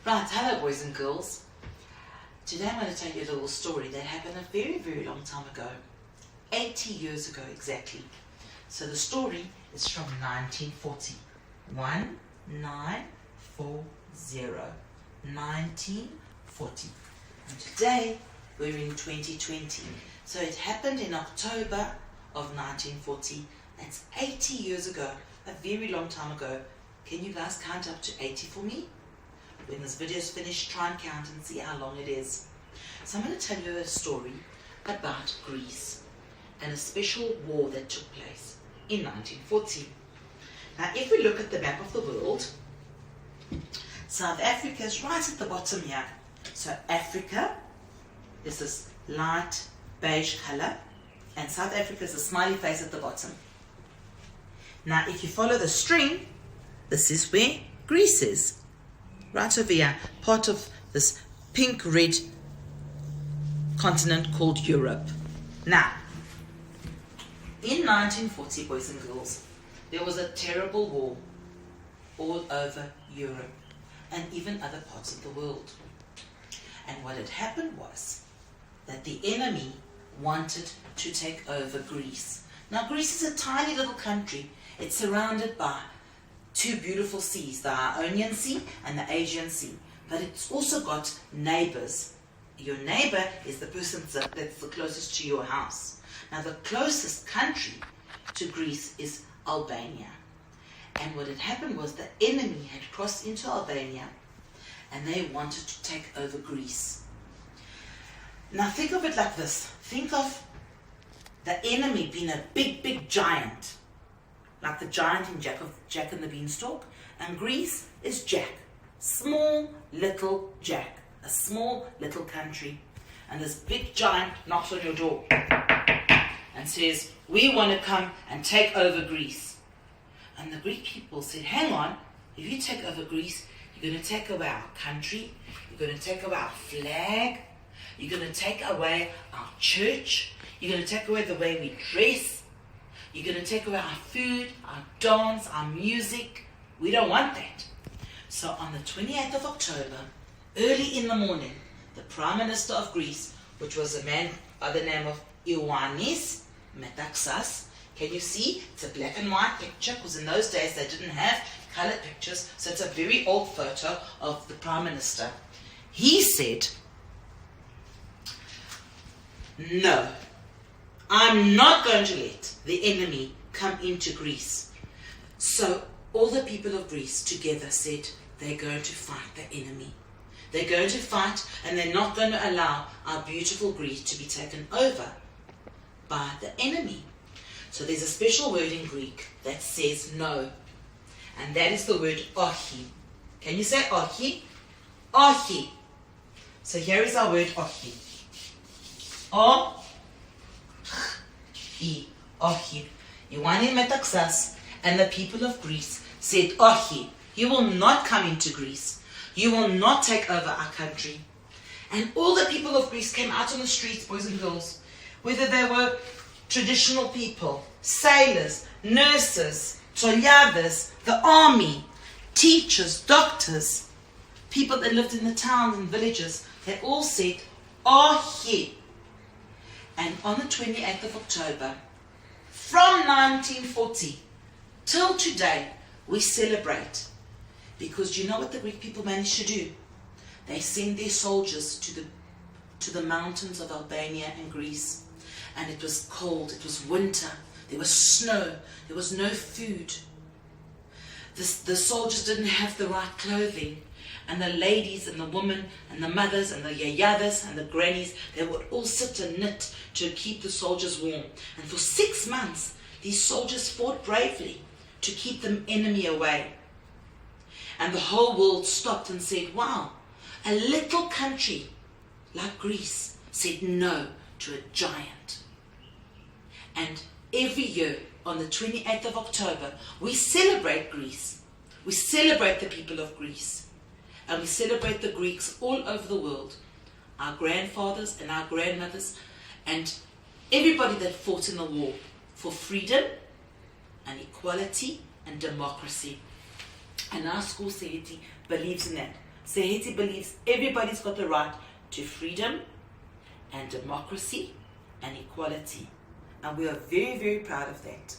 Right, hello boys and girls. Today I'm going to tell you a little story that happened a very, very long time ago. 80 years ago exactly. So the story is from 1940. 1940. And today we're in 2020. So it happened in October of 1940. That's 80 years ago. A very long time ago. Can you guys count up to 80 for me? When this video is finished, try and count and see how long it is. So I'm going to tell you a story about Greece and a special war that took place in 1940. Now, if we look at the map of the world, South Africa is right at the bottom here. So Africa is this light beige color, and South Africa is a smiley face at the bottom. Now, if you follow the string, this is where Greece is. Right over here, part of this pink-red continent called Europe. Now, in 1940, boys and girls, there was a terrible war all over Europe and even other parts of the world. And what had happened was that the enemy wanted to take over Greece. Now, Greece is a tiny little country. It's surrounded by two beautiful seas, the Ionian Sea and the Aegean Sea. But it's also got neighbors. Your neighbor is the person that's the closest to your house. Now, the closest country to Greece is Albania. And what had happened was the enemy had crossed into Albania and they wanted to take over Greece. Now, think of it like this. Think of the enemy being a big, big giant, like the giant in Jack and the Beanstalk, and Greece is Jack, small little Jack, a small little country, and this big giant knocks on your door and says, "We want to come and take over Greece." And the Greek people said, "Hang on, if you take over Greece, you're going to take away our country, you're going to take away our flag, you're going to take away our church, you're going to take away the way we dress, you're going to take away our food, our dance, our music. We don't want that." So on the 28th of October, early in the morning, the Prime Minister of Greece, which was a man by the name of Ioannis Metaxas, can you see? It's a black and white picture because in those days they didn't have colored pictures, so it's a very old photo of the Prime Minister. He said, "No, I'm not going to let the enemy come into Greece." So all the people of Greece together said they're going to fight the enemy. They're going to fight, and they're not going to allow our beautiful Greece to be taken over by the enemy. So there's a special word in Greek that says no, and that is the word ochi. Can you say ochi? Ochi. So here is our word ochi. Ochi. Ioannis Metaxas and the people of Greece said, "Ochi, you will not come into Greece. You will not take over our country." And all the people of Greece came out on the streets, boys and girls, whether they were traditional people, sailors, nurses, toliadas, the army, teachers, doctors, people that lived in the towns and villages. They all said, "Ochi." And on the 28th of October, from 1940 till today, we celebrate. Because you know what the Greek people managed to do? They sent their soldiers to the mountains of Albania and Greece. And it was cold, it was winter, there was snow, there was no food. The soldiers didn't have the right clothing. And the ladies and the women and the mothers and the yayadas and the grannies, they would all sit and knit to keep the soldiers warm. And for 6 months, these soldiers fought bravely to keep the enemy away. And the whole world stopped and said, wow, a little country like Greece said no to a giant. And every year on the 28th of October, we celebrate Greece. We celebrate the people of Greece. And we celebrate the Greeks all over the world. Our grandfathers and our grandmothers and everybody that fought in the war for freedom and equality and democracy. And our school society believes in that. Seheti believes everybody's got the right to freedom and democracy and equality. And we are very, very proud of that.